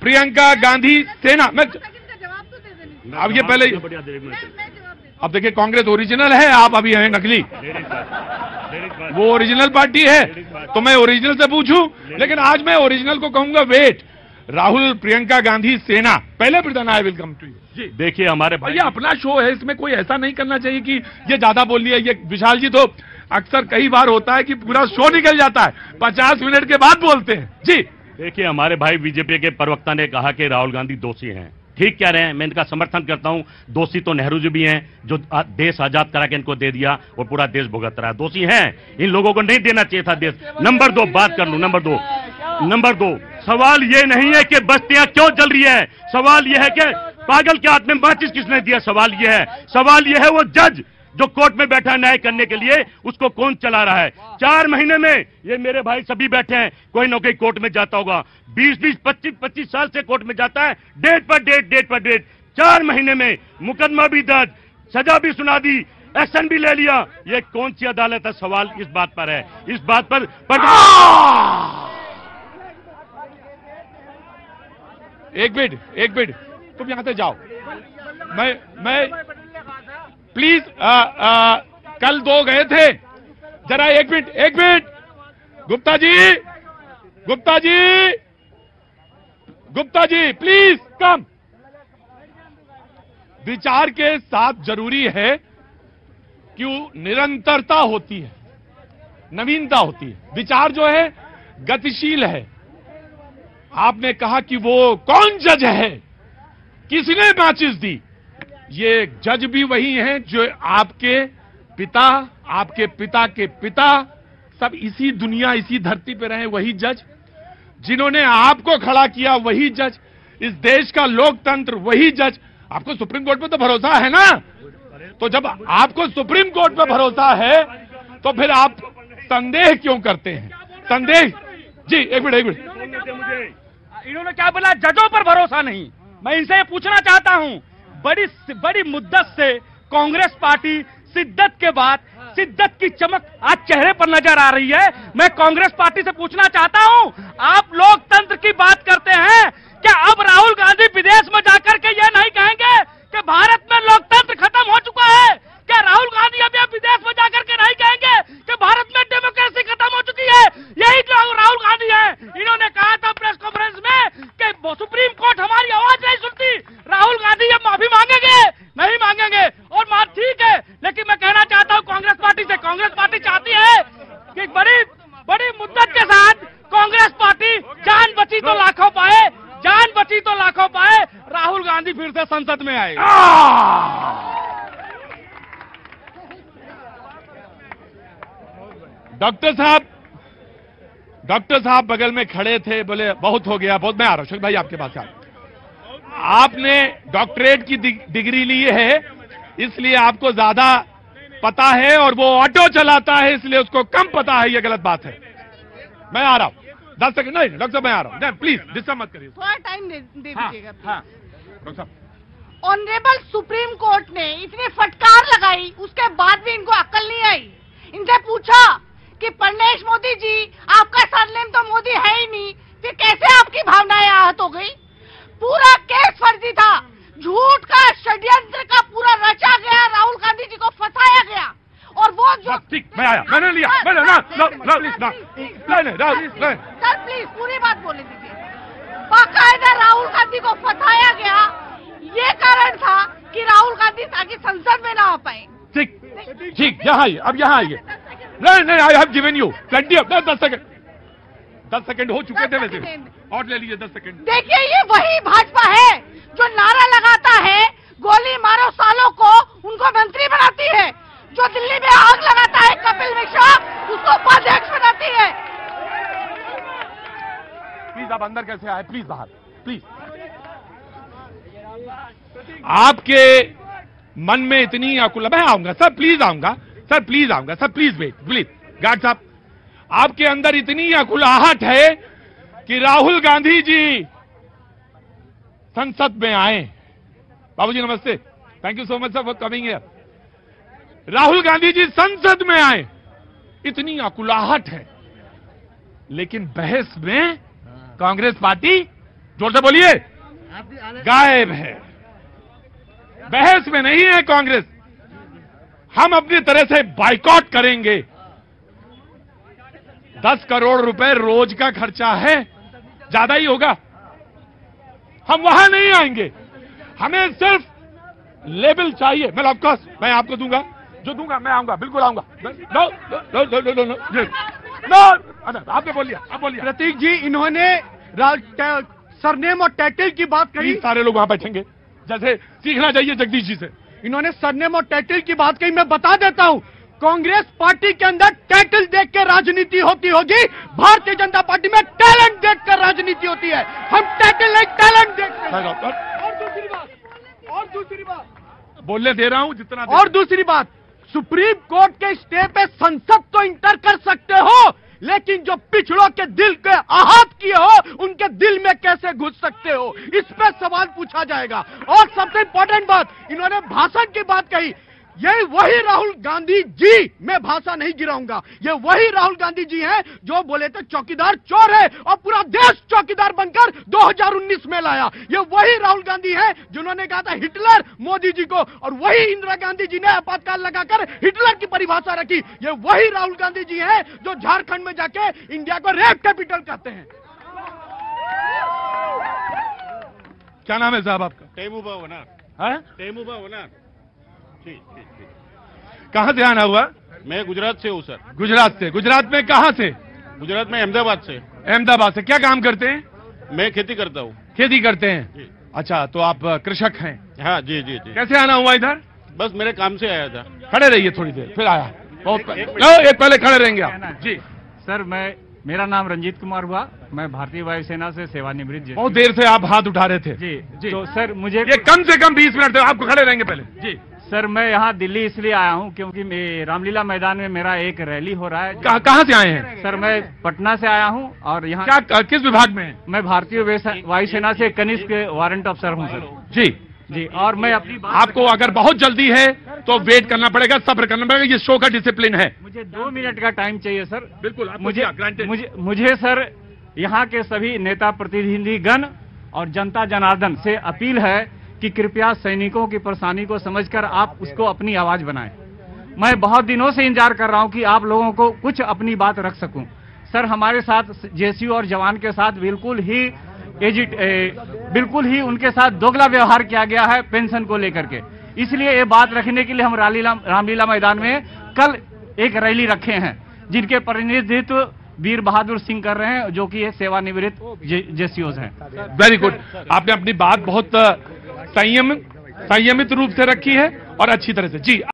प्रियंका गांधी सेना। मैं अब ये पहले, अब देखिए कांग्रेस ओरिजिनल है, आप अभी हैं नकली। वो ओरिजिनल पार्टी है तो मैं ओरिजिनल से पूछूं, लेकिन आज मैं ओरिजिनल को कहूंगा वेट। राहुल प्रियंका गांधी सेना, पहले प्रधान I will come to you जी। देखिए हमारे भाई, ये अपना शो है, इसमें कोई ऐसा नहीं करना चाहिए कि ये ज्यादा बोल लिया। ये विशाल जी तो अक्सर कई बार होता है कि पूरा शो निकल जाता है, 50 मिनट के बाद बोलते हैं जी। देखिए हमारे भाई बीजेपी के प्रवक्ता ने कहा कि राहुल गांधी दोषी हैं, ठीक कह रहे हैं, मैं इनका समर्थन करता हूं। दोषी तो नेहरू जी भी हैं, जो देश आजाद करा के इनको दे दिया और पूरा देश भुगत रहा है। दोषी हैं, इन लोगों को नहीं देना चाहिए था देश। नंबर 2 बात कर लूं, नंबर दो सवाल ये नहीं है कि बस्तियां क्यों जल रही है, सवाल ये है कि पागल के हाथ में माचिस किसने दिया। सवाल ये है वो जज जो कोर्ट में बैठा न्याय करने के लिए, उसको कौन चला रहा है। 4 महीने में ये मेरे भाई सभी बैठे हैं, कोई ना कोई कोर्ट में जाता होगा, 20-20, 25-25 साल से कोर्ट में जाता है, डेट पर डेट। 4 महीने में मुकदमा भी दर्ज, सजा भी सुना दी, एक्शन भी ले लिया। ये कौन सी अदालत है? सवाल इस बात पर है, इस बात पर एक मिनट तुम यहां से जाओ। मैं प्लीज कल 2 गए थे, जरा एक minute Gupta ji please come. विचार के साथ जरूरी है कि निरंतरता होती है, नवीनता होती है। विचार जो है गतिशील है। आपने कहा कि वो कौन जज है, किसने माचिस दी। ये जज भी वही हैं जो आपके पिता के पिता सब इसी दुनिया, इसी धरती पे रहे, वही जज जिन्होंने आपको खड़ा किया, वही जज इस देश का लोकतंत्र, वही जज। आपको सुप्रीम कोर्ट पे तो भरोसा है ना, तो जब आपको सुप्रीम कोर्ट पे भरोसा है तो फिर आप संदेह क्यों करते हैं? संदेह जी, एक मिनट इन्होंने क्या बोला? जजों पर भरोसा नहीं। मैं इनसे ये पूछना चाहता हूं, बड़ी मुद्दत से कांग्रेस पार्टी शिद्दत के बाद शिद्दत की चमक आज चेहरे पर नजर आ रही है। मैं कांग्रेस पार्टी से पूछना चाहता हूं, आप लोकतंत्र की बात करते हैं, क्या अब राहुल गांधी विदेश में जाकर के ये नहीं कहेंगे कि भारत में लोकतंत्र खत्म हो चुका है? क्या राहुल गांधी अभी विदेश में जाकर के नहीं कहेंगे कि भारत में डेमोक्रेसी खत्म हो चुकी है? यही तो राहुल गांधी है। इन्होंने कहा था प्रेस कॉन्फ्रेंस में कि सुप्रीम कोर्ट हमारी आवाज नहीं सुनती। राहुल गांधी अब माफी मांगेंगे? नहीं मांगेंगे। और ठीक है, लेकिन मैं कहना चाहता हूं कांग्रेस पार्टी से, कांग्रेस पार्टी चाहती है कि बड़ी मुद्दत के साथ कांग्रेस पार्टी जान बची तो लाखों पाए, राहुल गांधी फिर से संसद में आए। डॉक्टर साहब बगल में खड़े थे, बोले बहुत हो गया, बहुत। मैं आ रहा हूं शेख भाई आपके पास। आपने डॉक्टरेट की डिग्री ली है, इसलिए आपको ज्यादा पता है, और वो ऑटो चलाता है इसलिए उसको कम पता है। ये गलत बात है। मैं आ रहा हूं 10 सेकंड। नहीं डॉक्टर साहब मैं आ रहा हूं, प्लीज डिस्टर्ब मत करिए, थोड़ा टाइम दे दीजिएगा। हाँ डॉक्टर साहब। ऑनरेबल सुप्रीम कोर्ट ने इतनी फटकार लगाई, उसके बाद भी इनको अक्ल नहीं आई। इनसे पूछा कि परमेश मोदी जी, आपका सरनेम तो मोदी है ही नहीं, फिर कैसे आपकी भावनाएं आहत हो गई? पूरा केस फर्जी था, झूठ का षड्यंत्र का पूरा रचा गया, राहुल गांधी जी को फंसाया गया। और वो जो ठीक, मैं आया, मैंने लिया, मैंने सर प्लीज पूरी बात बोले दीजिए। बाकायदा राहुल गांधी को फंसाया गया, ये कारण था कि राहुल गांधी ताकि संसद में ना आ पाए। ठीक, यहाँ आइए, अब यहाँ आइए। नहीं, I have given you plenty of 10 second हो चुके थे वैसे, और ले लीजिए 10 सेकंड। देखिए ये वही भाजपा है जो नारा लगाता है गोली मारो सालों को, उनको मंत्री बनाती है। जो दिल्ली में आग लगाता है कपिल मिश्रा, उसको उपाध्यक्ष बनाती है। प्लीज आप अंदर कैसे आए? प्लीज बाहर, प्लीज। आपके मन में इतनी अकुल, मैं आऊंगा सर, प्लीज आऊंगा सर, प्लीज आऊंगा sir, please wait, please guard साहब। आपके अंदर इतनी अकुलाहट है कि राहुल गांधी जी संसद में आए। बाबूजी नमस्ते, thank you so much sir for coming here. Rahul Gandhi ji संसद में आए, इतनी अकुलाहट है, लेकिन बहस में कांग्रेस पार्टी जोर से बोलिए। गायब है, बहस में नहीं है कांग्रेस। हम अपनी तरह से बाइकॉट करेंगे। 10 करोड़ रुपए रोज का खर्चा है, ज्यादा ही होगा। हम वहां नहीं आएंगे, हमें सिर्फ लेबल चाहिए। मैं ऑफकोर्स मैं आपको दूंगा, जो दूंगा मैं आऊंगा, बिल्कुल आऊंगा। No no no no no no, आपने बोल लिया, आप बोलिए। प्रतीक जी, इन्होंने सरनेम और टाइटल की बात कही। सारे लोग वहां बैठेंगे, जैसे सीखना चाहिए जगदीश जी से। इन्होंने सरनेम और टाइटल की बात कही। मैं बता देता हूं, कांग्रेस पार्टी के अंदर टाइटल देखकर राजनीति होती होगी, भारतीय जनता पार्टी में टैलेंट देखकर राजनीति होती है। हम टाइटल नहीं, टैलेंट देखते हैं। और दूसरी बात बोलने दे रहा हूं जितना। और दूसरी बात, सुप्रीम कोर्ट के स्टे पे संसद तो इंटर कर सकते हो, लेकिन जो पिछड़ों के दिल के आहत किए हो, उनके दिल में कैसे घुस सकते हो, इस पे सवाल पूछा जाएगा। और सबसे इंपॉर्टेंट बात, इन्होंने भाषण की बात कही। ये वही राहुल गांधी जी, मैं भाषा नहीं गिराऊंगा, ये वही राहुल गांधी जी हैं जो बोले थे चौकीदार चोर है और पूरा देश चौकीदार बनकर 2019 में लाया। ये वही राहुल गांधी हैं जिन्होंने कहा था हिटलर मोदी जी को, और वही इंदिरा गांधी जी ने आपातकाल लगाकर हिटलर की परिभाषा रखी। ये वही राहुल गांधी जी हैं जो झारखंड में जाके इंडिया को रेप कैपिटल कहते हैं। क्या नाम है साहब आपका? तैमूबा वनार। हाँ? तैमूबा वनार। ठीक। कहां से आना हुआ? मैं गुजरात से हूँ सर। गुजरात से? गुजरात में कहां से? गुजरात में अहमदाबाद से। अहमदाबाद से। क्या काम करते हैं? मैं खेती करता हूँ। खेती करते हैं जी। अच्छा, तो आप कृषक हैं? हाँ जी जी जी। कैसे आना हुआ इधर? बस मेरे काम से आया था। खड़े रहिए थोड़ी देर, फिर आया। बहुत एक पहले खड़े रहेंगे आप जी। सर, मेरा नाम रंजीत कुमार हुआ, मैं भारतीय वायुसेना से सेवानिवृत्त। बहुत देर से आप हाथ उठा रहे थे। जी। तो सर मुझे ये कम से कम 20 मिनट आपको खड़े रहेंगे पहले जी। सर, मैं यहाँ दिल्ली इसलिए आया हूँ क्योंकि रामलीला मैदान में मेरा एक रैली हो रहा है। कहाँ से आए हैं? सर, मैं पटना से आया हूँ और यहाँ किस विभाग में? मैं भारतीय वायुसेना से कनिष्क वारंट अफसर हूँ सर। जी। और मैं अपनी आपको अगर बहुत जल्दी है तो वेट करना पड़ेगा, सब्र करना पड़ेगा, ये शो का डिसिप्लिन है। मुझे 2 मिनट का टाइम चाहिए सर। बिल्कुल। मुझे सर यहाँ के सभी नेता प्रतिनिधिगण और जनता जनार्दन से अपील है कि कृपया सैनिकों की परेशानी को समझकर आप उसको अपनी आवाज बनाएं। मैं बहुत दिनों से इंतजार कर रहा हूं कि आप लोगों को कुछ अपनी बात रख सकूं। सर, हमारे साथ जेसीयू और जवान के साथ बिल्कुल ही उनके साथ दोगला व्यवहार किया गया है पेंशन को लेकर के। इसलिए ये बात रखने के लिए हम रामलीला मैदान में कल एक रैली रखे हैं, जिनके प्रतिनिधित्व वीर बहादुर सिंह कर रहे हैं, जो कि सेवानिवृत्त जेसीओज हैं। Very good. आपने अपनी बात बहुत संयमित रूप से रखी है और अच्छी तरह से जी।